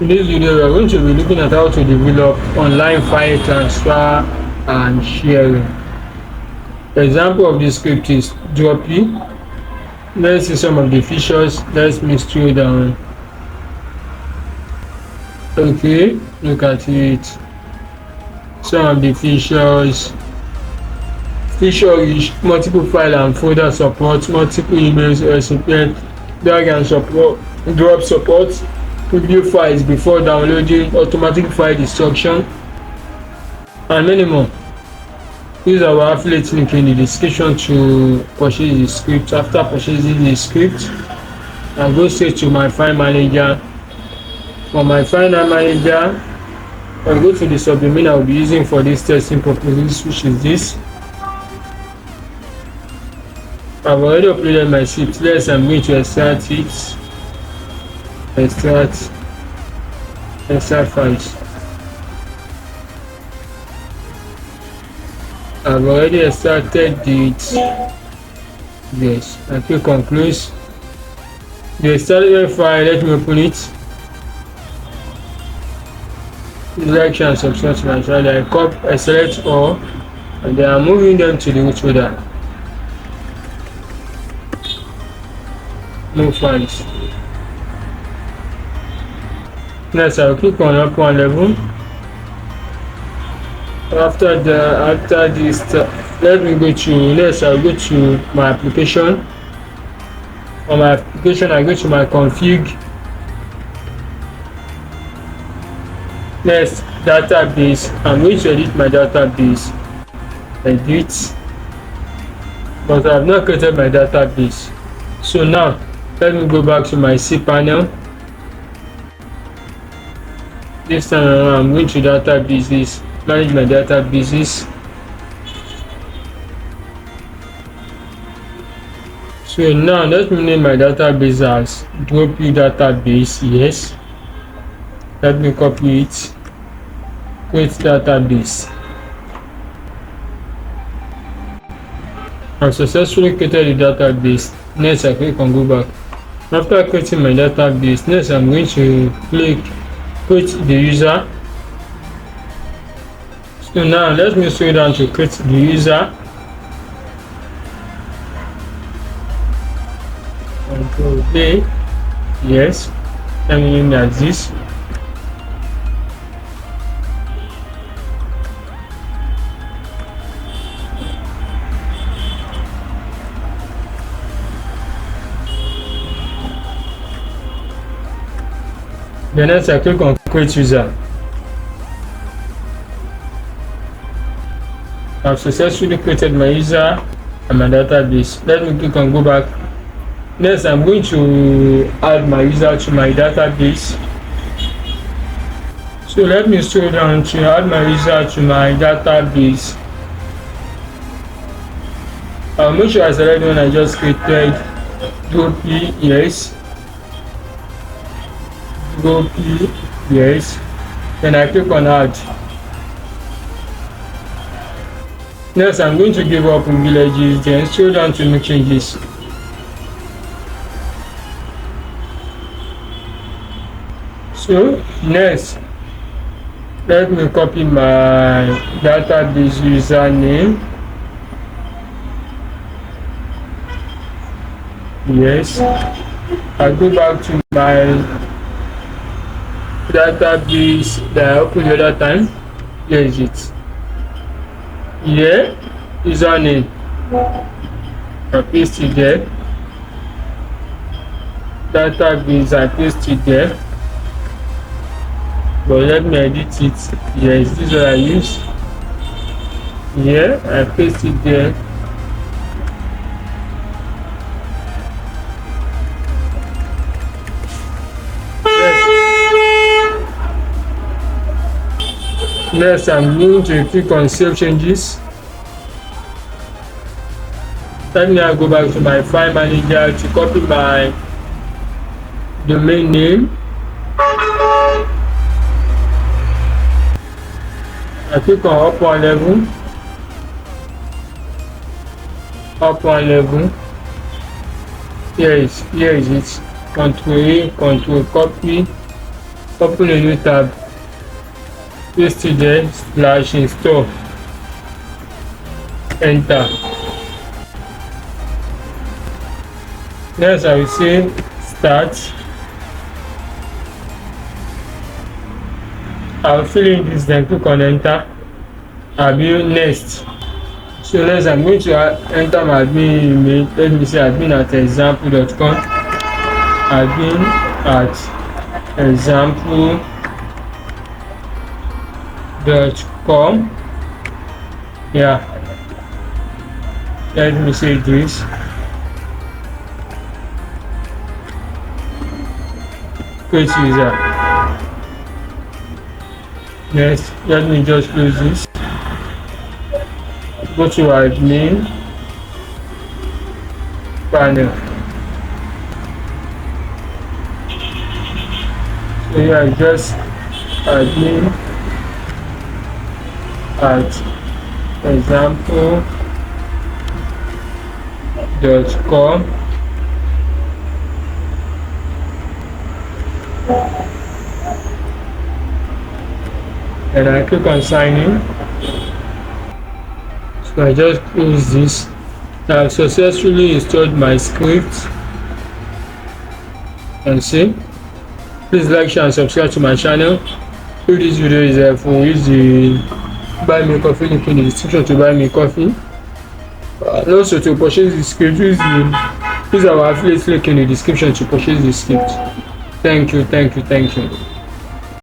In this video, we are going to be looking at how to develop online file transfer and sharing. The example of this script is Droppy. Let's see some of the features. Let's me scroll down. Okay, look at it. Some of the features. Feature is multiple file and folder support, multiple emails, recipient, drag and support, drop support, preview files before downloading, automatic file destruction, and many more. Use our affiliate link in the description to purchase the script. After purchasing the script, I go straight to my file manager. For my file manager, I go to the subdomain I will be using for this testing purposes, which is this. I've already uploaded my script. Yes, I'm going to extract it. Extract files. I've already extracted it. Yes, I click on close. The extracted file, let me open it. Like and subscribe to my channel. I select all, and then I'm moving them to the root folder. No files. Next, I'll click on up one level. After this, let me go to next. I'll go to my application. On my application, I go to my config. Next, database. I'm going to edit my database. Edit, but I have not created my database. So now, let me go back to my C panel. This time around, I'm going to databases, manage my databases. So now let me name my database as Droppy database. Yes. Let me copy it. Create database. I've successfully created the database. Next, I click on go back. After creating my database, next I'm going to create the user. So now let me scroll down to create the user. Control A. Yes. Let me name it as this. Then next I click on create user. I've successfully created my user and my database. Let me click on go back. Next I'm going to add my user to my database. So let me scroll down to add my user to my database. I'll make sure I select the one I just created. Droppy, yes. Droppy, yes. Then I click on add. Next, I'm going to give up in villages, then scroll down to make changes. So next, let me copy my database username. Yes. I go back to my database that I opened the other time. Here is it. Here, username. I paste it there. Database, I paste it there. But let me edit it. Yes, this is what I use. Here, I paste it there. Next, I'm going to click on save changes. Let me now go back to my file manager to copy my domain name. I click on up one level. Here is it. Control A, control copy. Open a new tab, paste it there, slash install, enter. Next I will say start. I'll fill in this, then click on enter. I'll be next. So next I'm going to enter my admin email. Let me say admin@example.com. admin@example.com. Yeah. Let me say this. Create user. Next, let me just close this. Go to admin panel. So yeah, just admin at example.com. And I click on sign in. So I just close this. I've successfully installed my script. And see. Please like, share and subscribe to my channel. If this video is helpful, use the buy me coffee link in the description to buy me coffee. And also to purchase the script, use our affiliate link in the description to purchase the script. Thank you.